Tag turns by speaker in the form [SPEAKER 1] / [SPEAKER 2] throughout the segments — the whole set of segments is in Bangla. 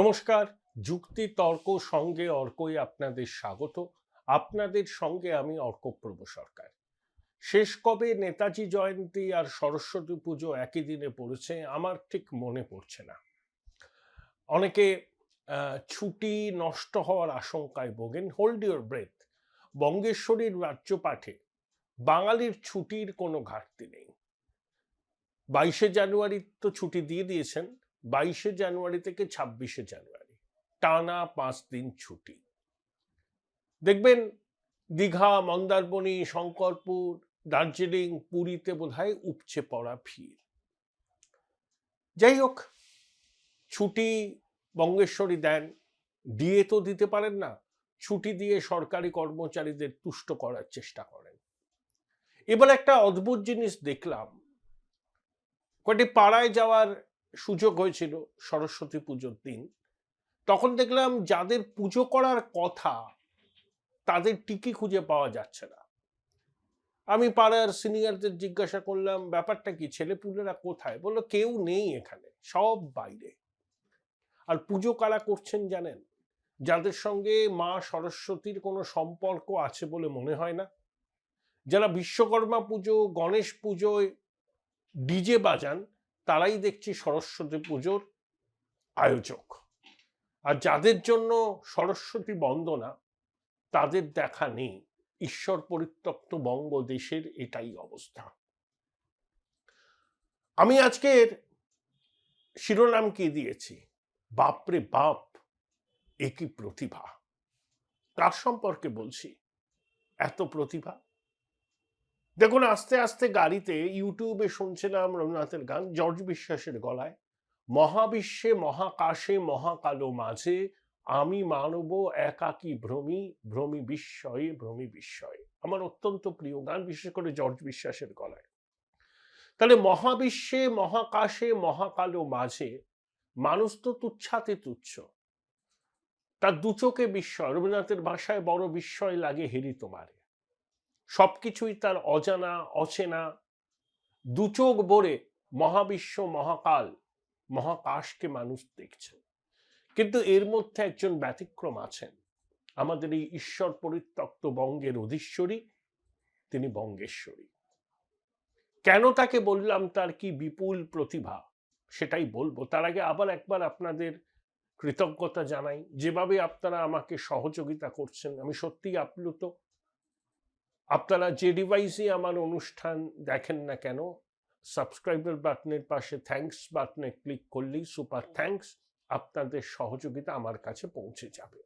[SPEAKER 1] নমস্কার। যুক্তি তর্ক সঙ্গে অর্কই আপনাদের স্বাগত। আপনাদের সঙ্গে আমি অর্কপ্রভ সরকার। শেষ কবে নেতাজি জয়ন্তী আর সরস্বতী পুজো একই দিনে পড়েছে আমার ঠিক মনে পড়ছে না। অনেকে ছুটি নষ্ট হওয়ার আশঙ্কায় ভোগেন। Hold your breath. বঙ্গেশ্বরীর রাজ্যপাঠে বাঙালির ছুটির কোনো ঘাটতি নেই। 22শে জানুয়ারি তো ছুটি দিয়ে দিয়েছেন। 22শে জানুয়ারি থেকে 26শে জানুয়ারি টানা 5 দিন ছুটি। দেখবেন দীঘা, মন্দারমণি, শঙ্করপুর, দার্জিলিং, পুরীতে বোধহয় উপচে পড়া ভিড়। যাই হোক, ছুটি বঙ্গেশ্বরী দেন, দিয়ে তো দিতে পারেন না, ছুটি দিয়ে সরকারি কর্মচারীদের তুষ্ট করার চেষ্টা করেন। এবার একটা অদ্ভুত জিনিস দেখলাম। কয়েকটি পাড়ায় যাওয়ার সুযোগ হয়েছিল সরস্বতী পুজোর দিন। তখন দেখলাম যাদের পুজো করার কথা তাদের টিকি খুঁজে পাওয়া যাচ্ছে না। আমি পাড়ার সিনিয়রদের জিজ্ঞাসা করলাম, ব্যাপারটা কি, ছেলেপুলেরা কোথায়? বললো কেউ নেই এখানে, সব বাইরে। আর পুজো কারা করছেন জানেন? যাদের সঙ্গে মা সরস্বতীর কোনো সম্পর্ক আছে বলে মনে হয় না, যারা বিশ্বকর্মা পুজো, গণেশ পুজোয় ডিজে বাজান, তারাই দেখছি সরস্বতী পুজোর আয়োজক। আর যাদের জন্য সরস্বতী বন্দনা, তাদের দেখা নেই। ঈশ্বর পরিত্যক্ত বঙ্গদেশের এটাই অবস্থা। আমি আজকের শিরোনাম কি দিয়েছি? বাপরে বাপ, এ কি প্রতিভা! কার সম্পর্কে বলছি? এত প্রতিভা! দেখুন, আস্তে আস্তে গাড়িতে ইউটিউবে শুনছিলাম রবীন্দ্রনাথের গান, জর্জ বিশ্বাসের গলায়, মহাবিশ্বে মহাকাশে মহাকালো মাঝে আমি মানব একাকী ভ্রমি, ভ্রমি বিস্ময়ে, ভ্রমি বিস্ময়ে। আমার অত্যন্ত প্রিয় গান, বিশেষ করে জর্জ বিশ্বাসের গলায়। তাহলে মহাবিশ্বে মহাকাশে মহাকালো মাঝে মানুষ তো তুচ্ছাতে তুচ্ছ, তার দু চোখে বিস্ময়। রবীন্দ্রনাথের ভাষায় বড় বিস্ময় লাগে হেরি তোমারে। সবকিছুই তার অজানা, অচেনা। দু চোখ ভরে মহাবিশ্ব, মহাকাল, মহাকাশকে মানুষ দেখছে। কিন্তু এর মধ্যে একজন ব্যতিক্রম আছেন, আমাদের এই ঈশ্বর পরিত্যক্ত বঙ্গের অধীশ্বরী, তিনি বঙ্গেশ্বরী। কেন তাকে বললাম তার কি বিপুল প্রতিভা, সেটাই বলবো। তার আগে আবার একবার আপনাদের কৃতজ্ঞতা জানাই, যেভাবে আপনারা আমাকে সহযোগিতা করছেন, আমি সত্যিই আপ্লুত। আপনারা যে ডিভাইসে আমার অনুষ্ঠান দেখেন না কেন, সাবস্ক্রাইবার বাটনের পাশে থ্যাঙ্কস বাটনে ক্লিক করলেই সুপার থ্যাঙ্কস, আপনাদের সহযোগিতা আমার কাছে পৌঁছে যাবে।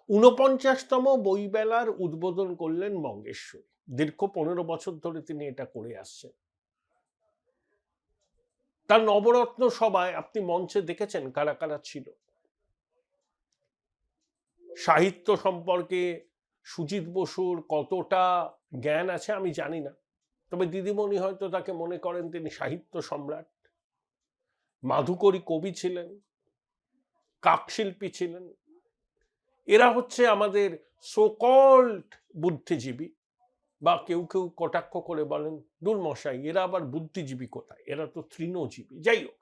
[SPEAKER 1] 49তম বইমেলার উদ্বোধন করলেন বঙ্গেশ্বরী। দীর্ঘ 15 বছর ধরে তিনি এটা করে আসছেন। তার নবরত্ন সভায় আপনি মঞ্চে দেখেছেন কারা কারা ছিল। সাহিত্য সম্পর্কে সুজিত বসুর কতটা জ্ঞান আছে আমি জানি না, তবে দিদিমণি হয়তো তাকে মনে করেন তিনি সাহিত্য সম্রাট। মাধুকরী কবি ছিলেন, কাকশিল্পী ছিলেন। এরা হচ্ছে আমাদের সোকল্ড বুদ্ধিজীবী, বা কেউ কেউ কটাক্ষ করে বলেন, দূর মশাই এরা আবার বুদ্ধিজীবী কোথায়, এরা তো তৃণজীবী। যাই হোক,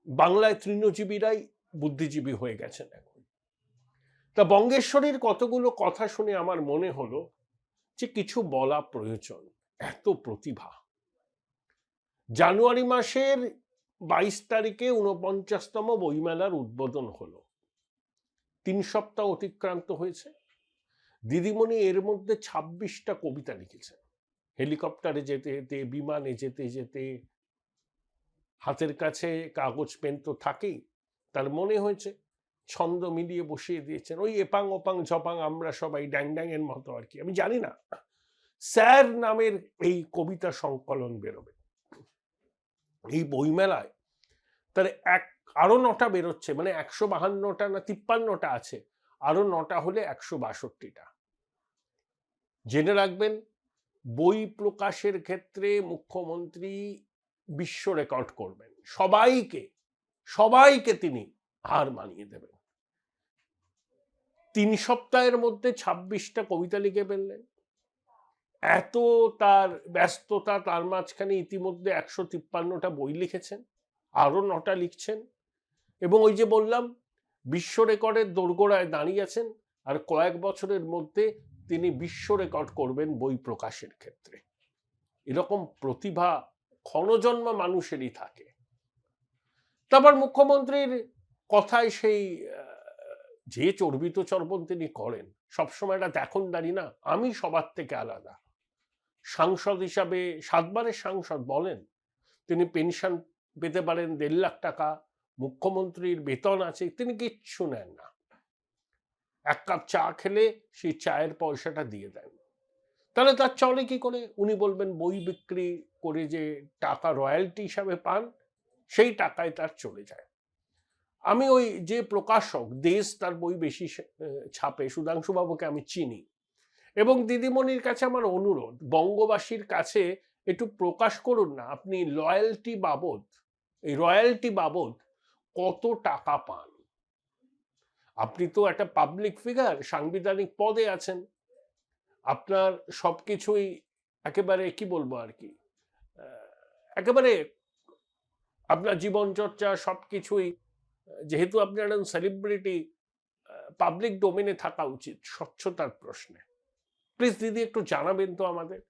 [SPEAKER 1] বাংলায় তৃণজীবীরাই বুদ্ধিজীবী হয়ে গেছেন এখন। তা বঙ্গেশ্বরীর কতগুলো কথা শুনে আমার মনে হলো যে কিছু বলা প্রয়োজন। এত প্রতিভা! জানুয়ারি মাসের 22 তারিখে 49তম বইমেলার উদ্বোধন হলো। 3 সপ্তাহ অতিক্রান্ত হয়েছে। দিদিমণি এর মধ্যে 26টা কবিতা লিখেছেন। হেলিকপ্টারে যেতে যেতে, বিমানে যেতে যেতে, হাতের কাছে কাগজ পেন তো থাকেই, তার মনে হয়েছে ছন্দ মিলিয়ে বসিয়ে দিয়েছেন। ওই এপাং ওপাং ঝপাং আমরা সবাই ড্যাং ড্যাং এর মতো আর কি, আমি জানি না। স্যার নামের এই কবিতা সংকলন বেরোবে এই বইমেলায়। তার আরো 9টা বেরোচ্ছে, মানে 152টা না 53টা আছে, আরো 9টা হলে 162টা। জেনে রাখবেন, বই প্রকাশের ক্ষেত্রে মুখ্যমন্ত্রী বিশ্ব রেকর্ড করবেন। সবাইকে সবাইকে তিনি হার মানিয়ে দেবেন। 3 সপ্তাহের মধ্যে 26টা কবিতা লিখে ফেললেন। এত তার ব্যস্ততা, তার মাঝখানে ইতিমধ্যে 153টা বই লিখেছেন, আরো 9টা লিখছেন। এবং ওই যে বললাম বিশ্ব রেকর্ডের দোরগোড়ায় দাঁড়িয়ে আছেন, আর কয়েক বছরের মধ্যে তিনি বিশ্ব রেকর্ড করবেন বই প্রকাশের ক্ষেত্রে। এরকম প্রতিভা ক্ষণজন্মা মানুষেরই থাকে। তারপর মুখ্যমন্ত্রীর কথায় সেই যে চর্বিত চর্বণ তিনি করেন, সবসময় এটা দেখনদারি না, আমি সবার থেকে আলাদা। সাংসদ হিসাবে 7 বারের সাংসদ বলেন, তিনি পেনশন পেতে পারেন 1.5 লাখ টাকা, মুখ্যমন্ত্রীর বেতন আছে, তিনি কিচ্ছু নেন না। 1 কাপ চা খেলে সেই চায়ের পয়সাটা দিয়ে দেন। তাহলে তার চলে কি করে? উনি বলবেন বই বিক্রি করে যে টাকা রয়্যালটি হিসাবে পান, সেই টাকায় তার চলে যায়। আমি ওই যে প্রকাশক দেশ, তার বই বেশি ছাপে, সুধাংশুবাবুকে আমি চিনি, এবং দিদিমণির কাছে আমার অনুরোধ, বঙ্গবাসীর কাছে একটু প্রকাশ করুন না আপনি রয়্যালটি বাবদ কত টাকা পান। আপনি তো একটা পাবলিক ফিগার, সাংবিধানিক পদে আছেন, আপনার সবকিছুই একেবারে কি বলবো আর কি, একেবারে আপনার জীবনচর্চা সবকিছুই, যেহেতু আপনি একজন সেলিব্রিটি, পাবলিক ডোমেনে থাকা উচিত স্বচ্ছতার প্রশ্নে। প্লিজ দিদি একটু জানাবেন তো আমাদের,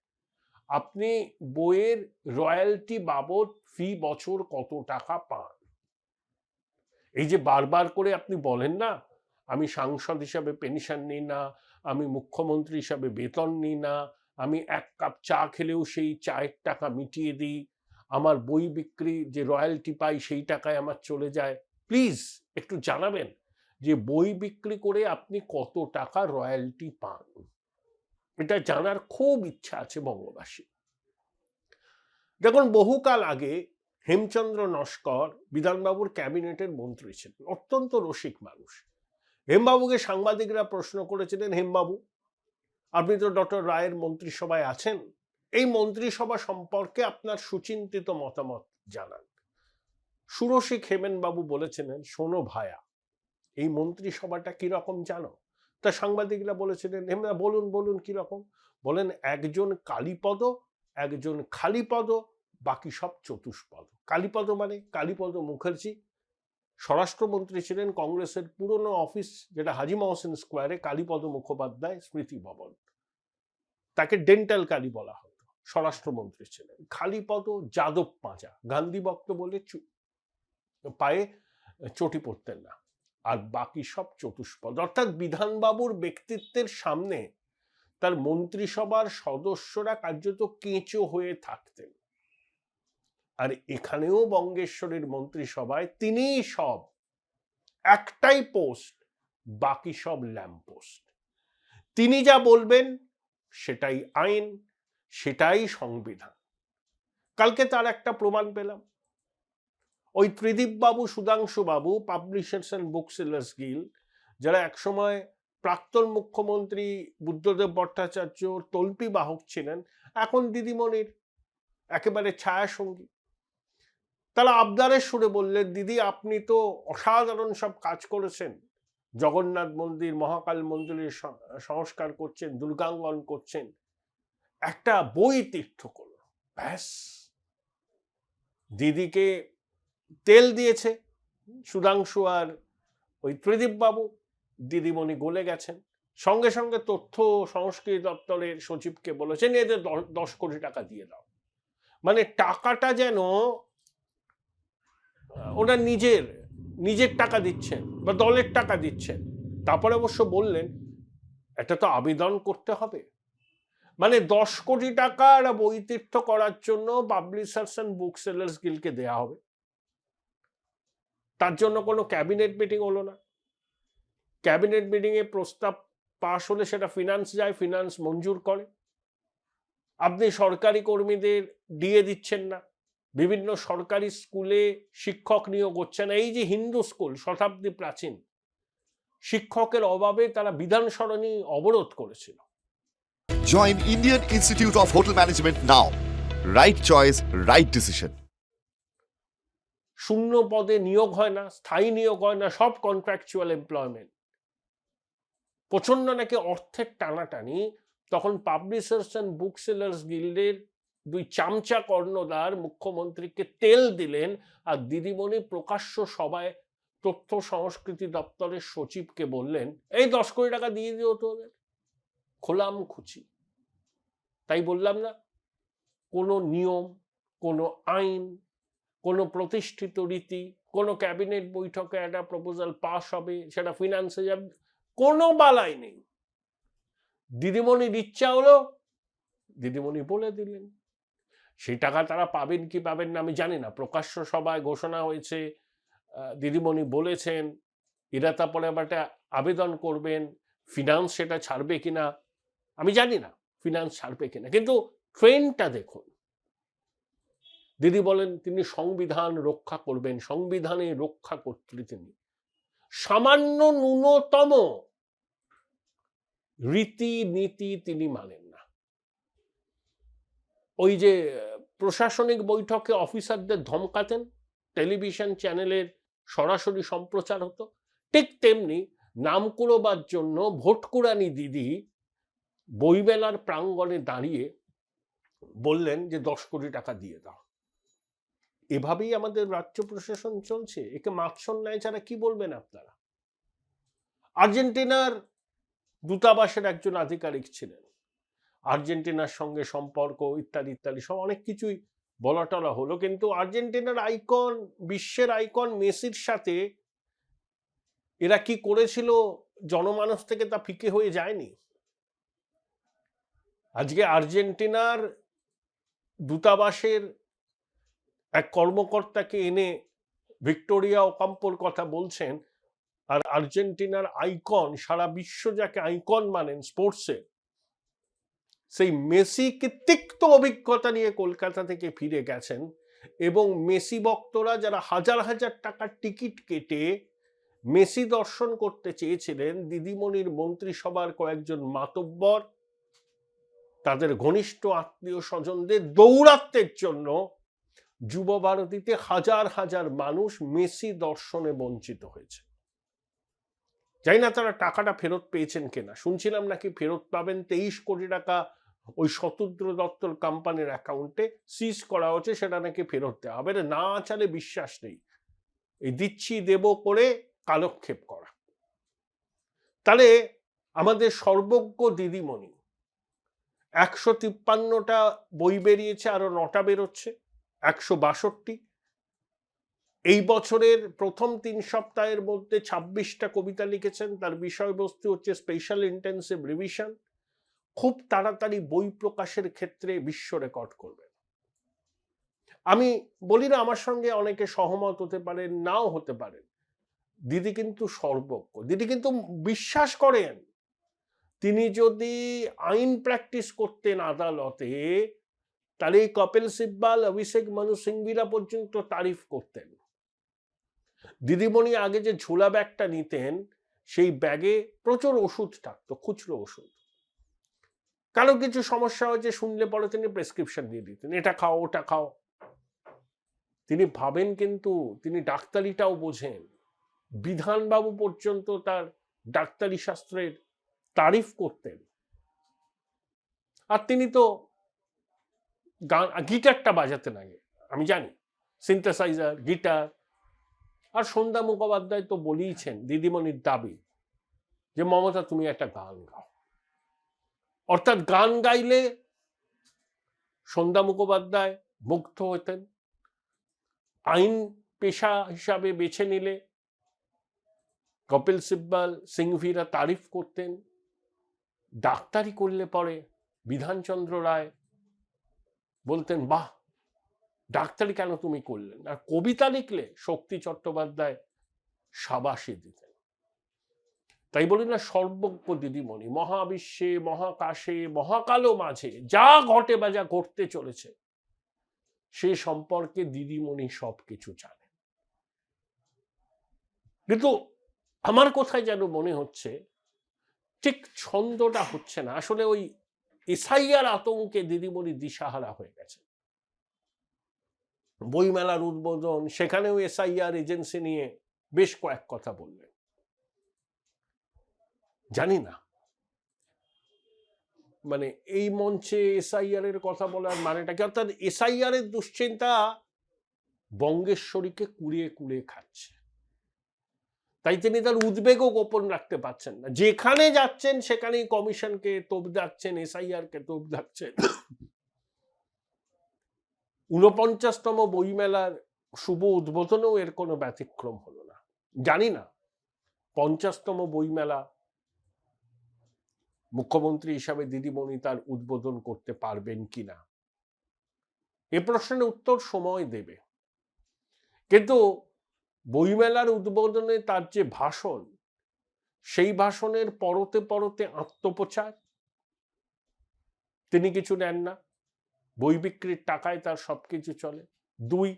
[SPEAKER 1] আপনি বইয়ের রয়্যালটি বাবদ ফি বছর কত টাকা পান? এই যে বারবার করে আপনি বলেন না, আমি সাংসদ হিসাবে পেনশন নিই না, আমি মুখ্যমন্ত্রী হিসাবে বেতন নিই না, আমি 1 কাপ চা খেলেও সেই চায়ের টাকা মিটিয়ে দিই, আমার বই বিক্রি যে রয়্যালটি পাই সেই টাকায় আমার চলে যায়। প্লিজ একটু জানাবেন যে বই বিক্রি করে আপনি কত টাকা রয়্যালটি পান, এটা জানার খুব ইচ্ছা আছে বঙ্গবাসী। দেখুন, বহুকাল আগে হেমচন্দ্র নস্কর বিধানবাবুর ক্যাবিনেটের মন্ত্রী ছিলেন, অত্যন্ত রসিক মানুষ। হেমবাবুকে সাংবাদিকরা প্রশ্ন করেছিলেন, হেমবাবু আপনি তো ডক্টর রায়ের মন্ত্রিসভায় আছেন, এই মন্ত্রিসভা সম্পর্কে আপনার সুচিন্তিত মতামত জানান। সুরসিক হেমেনবাবু বলেছিলেন, শোনো ভায়া, এই মন্ত্রিসভাটা কিরকম জানো? তা সাংবাদিকরা বলেছিলেন, হেমদা বলুন বলুন কিরকম? বলেন, একজন কালীপদ, একজন খালিপদ, বাকি সব চতুষ্পদ। কালীপদ মানে কালীপদ মুখার্জি, স্বরাষ্ট্রমন্ত্রী ছিলেন, কংগ্রেসের পুরনো অফিস যেটা হাজি মহসিন স্কোয়ারে, কালীপদ মুখোপাধ্যায় স্মৃতি ভবন, তাকে ডেন্টাল কালী বলা হতো, স্বরাষ্ট্রমন্ত্রী ছিলেন। খালিপদ যাদব পাঁজা, গান্ধী ভক্ত বলে পায়ে চটি পড়তেন না, আর বাকি সব চতুষ্পদ। অর্থাৎ বিধানবাবুর ব্যক্তিত্বের সামনে তার মন্ত্রিসভার সদস্যরা কার্যত কেঁচো হয়ে থাকতেন। আর এখানেও বঙ্গেশ্বরীর মন্ত্রিসভায় তিনিই সব, একটাই পোস্ট, বাকি সব ল্যাম্পপোস্ট। তিনি যা বলবেন সেটাই আইন, সেটাই সংবিধান। কালকে তার একটা প্রমাণ পেলাম। ওই Tridip babu, Sudhanshu babu, publishers and booksellers guild, যারা একসময় প্রাক্তন মুখ্যমন্ত্রী বুদ্ধদেব ভট্টাচার্য তল্পি বাহক ছিলেন, এখন দিদিমণির একেবারে ছায়া সঙ্গী, তারা আবদারের সুরে বললেন, দিদি আপনি তো অসাধারণ সব কাজ করেছেন, জগন্নাথ মন্দির, মহাকাল মন্দিরের সংস্কার করছেন, দুর্গাঙ্গন করছেন, একটা বই তীর্থ করুন। ব্যাস, দিদিকে তেল দিয়েছে সুধাংশু আর ওই ত্রিদীপ বাবু, দিদিমণি গলে গেছেন। সঙ্গে সঙ্গে তথ্য সংস্কৃতি দপ্তরের সচিবকে বলেছেন, এদের 10 কোটি টাকা দিয়ে দাও। মানে টাকাটা যেন ওরা নিজের টাকা দিচ্ছেন বা দলের টাকা দিচ্ছেন। তারপরে অবশ্য বললেন, এটা তো আবেদন করতে হবে। মানে 10 কোটি টাকা বই তীর্থ করার জন্য পাবলিশার্স অ্যান্ড বুক সেলার্স গিল্ডকে দেয়া হবে, তার জন্য কোনো ক্যাবিনেট মিটিং হলো না। ক্যাবিনেট মিটিংয়ে প্রস্তাব পাশ হলে সেটা ফিনান্স যায়, ফিনান্স মঞ্জুর করে। আপনি সরকারি কর্মীদের দিয়ে দিচ্ছেন না, বিভিন্ন সরকারি স্কুলে শিক্ষক নিয়োগ হচ্ছে না। এই যে হিন্দু স্কুল শতাব্দী প্রাচীন, শিক্ষকের অভাবে তারা বিধান সরণি অবরোধ করেছিল।
[SPEAKER 2] Join Indian Institute of Hotel Management now. Right choice, right decision.
[SPEAKER 1] শূন্য পদে নিয়োগ হয় না, স্থায়ী নিয়োগ হয় না, সব কন্ট্রাকচুয়াল এমপ্লয়মেন্ট। প্রচন্ড নাকি অর্থের টানাটানি। তখন পাবলিশার্স অ্যান্ড বুক সেলার্স গিল্ডের 2 চামচা কর্ণধার মুখ্যমন্ত্রীকে তেল দিলেন, আর দিদিমণি প্রকাশ্য সভায় তথ্য সংস্কৃতি দপ্তরের সচিবকে বললেন, এই 10 কোটি টাকা দিয়ে দিও তো ওদের, খোলাম খুচি। তাই বললাম না, কোনো নিয়ম, কোনো আইন, কোনো প্রতিষ্ঠিত রীতি, কোনো ক্যাবিনেট বৈঠকে একটা প্রপোজাল পাস হবে, সেটা ফিনান্সে যাবে, কোনো বালাই নেই। দিদিমণির ইচ্ছা হলো, দিদিমণি বলে দিলেন। সেই টাকা তারা পাবেন কি পাবেন না আমি জানি না, প্রকাশ্য সভায় ঘোষণা হয়েছে, দিদিমণি বলেছেন, এরা তারপরে আবার একটা আবেদন করবেন, ফিনান্স সেটা ছাড়বে কিনা আমি জানি না, ফিনান্স ছাড়বে কিনা, কিন্তু ট্রেন্ডটা দেখুন। দিদি বলেন তিনি সংবিধান রক্ষা করবেন, সংবিধানে রক্ষা কর্ত্রী তিনি। সামান্য ন্যূনতম রীতি নীতি তিনি মানেন না। ওই যে প্রশাসনিক বৈঠকে অফিসারদের ধমকাতেন, টেলিভিশন চ্যানেলের সরাসরি সম্প্রচার হতো, ঠিক তেমনি নাম কুড়োবার জন্য ভোটকুড়ানি দিদি বইমেলার প্রাঙ্গণে দাঁড়িয়ে বললেন যে 10 কোটি টাকা দিয়ে দাও। এভাবেই আমাদের রাজ্য প্রশাসন চলছে। একে মাকসন নাই ছাড়া কি বলবেন আপনারা? আর্জেন্টিনার দূতাবাসের একজন আধিকারিক ছিলেন, আর্জেন্টিনার সঙ্গে সম্পর্ক ইত্যাদি ইত্যাদি সব অনেক কিছুই বলা টলা হলো, কিন্তু আর্জেন্টিনার আইকন, বিশ্বের আইকন মেসির সাথে এরা কি করেছিল জনমানস থেকে তা ফিকে হয়ে যায়নি। আজকে আর্জেন্টিনার দূতাবাসের এক কর্মকর্তাকে এনে ভিক্টোরিয়া ওকাম্পোর কথা বলছেন, আর আর্জেন্টিনার আইকন, সারা বিশ্ব যাকে আইকন মানেন স্পোর্টসে, সেই মেসি কি তিক্ত অভিজ্ঞতা নিয়ে কলকাতা থেকে ফিরে গেছেন, এবং মেসি ভক্তরা যারা হাজার হাজার টাকার টিকিট কেটে মেসি দর্শন করতে চেয়েছিলেন, দিদিমণির মন্ত্রিসভার কয়েকজন মাতব্বর তাদের ঘনিষ্ঠ আত্মীয় স্বজনদের দৌরাত্মের জন্য যুবভারতীতে হাজার হাজার মানুষ মেসি দর্শনে বঞ্চিত হয়েছে। জানি না তারা টাকাটা ফেরত পেয়েছেন কিনা, শুনছিলাম নাকি ফেরত পাবেন। 23 কোটি টাকা ওই শতদ্র দত্তর কোম্পানির অ্যাকাউন্টে সিজ করা হচ্ছে, সেটা নাকি ফেরত দেওয়া হবে। না চালে বিশ্বাস নেই, এই দিচ্ছি দেব করে কালক্ষেপ করা। তাহলে আমাদের সর্বজ্ঞ দিদিমণি 153টা বই বেরিয়েছে, আরো 9টা বেরোচ্ছে, 162। এই বছরের প্রথম 3 সপ্তাহের মধ্যে 26টা কবিতা লিখেছেন, তার বিষয়বস্তু হচ্ছে স্পেশাল ইন্টেন্সিভ রিভিশন। খুব তাড়াতাড়ি বই প্রকাশের ক্ষেত্রে বিশ্ব রেকর্ড করবেন। আমি বলি না আমার সঙ্গে অনেকে সহমত হতে পারেন, নাও হতে পারেন, দিদি কিন্তু সর্বজ্ঞ। দিদি কিন্তু বিশ্বাস করেন, তিনি যদি আইন প্র্যাকটিস করতেন আদালতে, তাহলে কপিল সিব্বাল, অভিষেক মানু সিংভিরা পর্যন্ত তারিফ করতেন। দিদিমণি আগে যে ঝোলা ব্যাগটা নিতেন, সেই ব্যাগে প্রচুর ওষুধ থাকতো, খুচরো ওষুধ। কারো কিছু সমস্যা হয়েছে শুনলে পরে তিনি প্রেসক্রিপশন দিয়ে দিতেন, এটা খাও ওটা খাও। তিনি ভাবেন, কিন্তু তিনি ডাক্তারিটাও বোঝেন। বিধানবাবু পর্যন্ত তার ডাক্তারি শাস্ত্রের তারিফ করতেন। আর তিনি তো গান, গিটারটা বাজাতেন আগে, আমি জানি, সিনথেসাইজার, গিটার। আর সন্ধ্যা মুখোপাধ্যায় তো বলেইছেন, দিদিমণির দাবি যে মমতা তুমি একটা গান গাও। অর্থাৎ গান গাইলে সন্ধ্যা মুখোপাধ্যায় মুগ্ধ হতেন, আইন পেশা হিসাবে বেছে নিলে কপিল সিব্বাল, সিংভিরা তারিফ করতেন, ডাক্তারি করলে পরে বিধানচন্দ্র রায় বলতেন বাহ ডাক্তারি কেন তুমি করলেন, আর কবিতা লিখলে শক্তি চট্টোপাধ্যায় সাবাসী দিতেন। তাই বলি না, সর্বজ্ঞ দিদিমণি। মহাবিশ্বে, মহাকাশে, মহাকালো মাঝে যা ঘটে বা যা ঘটতে চলেছে সে সম্পর্কে দিদিমণি সবকিছু জানেন। কিন্তু আমার কোথায় যেন মনে হচ্ছে ঠিক ছন্দটা হচ্ছে না। আসলে ওই এসআইআর আতঙ্কে দিদিমণি দিশাহারা হয়ে গেছে। বইমেলার উদ্বোধন, সেখানেও এসআইআর এজেন্সি নিয়ে বেশ কয়েক কথা বললেন। জানি না মানে এই মঞ্চে এসআইআর এর কথা বলার মানেটা কি। অর্থাৎ এসআইআর এর দুশ্চিন্তা বঙ্গেশ্বরীকে কুড়িয়ে কুড়িয়ে খাচ্ছে। তাই তিনি তার উদ্বেগও গোপন রাখতে পারছেন না। যেখানে যাচ্ছেন সেখানেই কমিশনকে তোপ দাগছেন, এসআইআর কে তোপ দাগছেন। 49তম বইমেলার শুভ উদ্বোধনেও এর কোনো ব্যতিক্রম হলো না। জানি না 50তম বইমেলা মুখ্যমন্ত্রী হিসাবে দিদিমণি তার উদ্বোধন করতে পারবেন কিনা, এ প্রশ্নের উত্তর সময় দেবে। কিন্তু বইমেলার উদ্বোধনে তার যে ভাষণ, সেই ভাষণের পরতে পরতে আত্মপ্রচার, তিনি কিছু নেন না, বই বিক্রির টাকায় তার সবকিছু চলে। 2,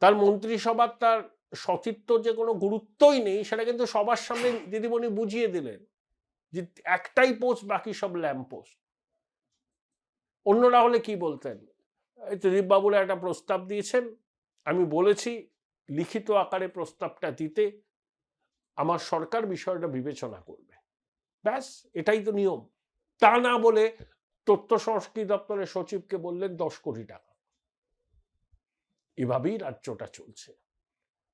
[SPEAKER 1] তার মন্ত্রিসভার তার সতীত্ব যে কোনো গুরুত্বই নেই, সেটা কিন্তু সবার সামনে দিদিমণি বুঝিয়ে দিলেন যে একটাই পোস্ট, বাকি সব ল্যাম্প পোস্ট। অন্যরা হলে কি বলতেন, ত্রিদীপ বাবুরা একটা প্রস্তাব দিয়েছেন, আমি বলেছি লিখিত আকারে প্রস্তাবটা দিতে, আমার সরকার বিষয়টা বিবেচনা করবে, ব্যাস, এটাই তো নিয়ম। তা না বলে তথ্য সংস্কৃতি দপ্তরের সচিবকে বললেন 10 কোটি টাকা। এভাবেই রাজ্যটা চলছে।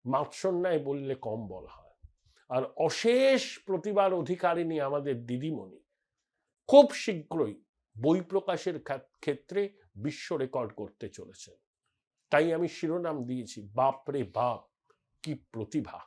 [SPEAKER 1] মাৎসন্যায় বললে কম বলা হয়। আর অশেষ প্রতিভার অধিকারিণী আমাদের দিদিমণি খুব শীঘ্রই বই প্রকাশের ক্ষেত্রে বিশ্ব রেকর্ড করতে চলেছে। তাই আমি শিরোনাম দিয়েছি, বাপ রে বাপ কি প্রতিভা।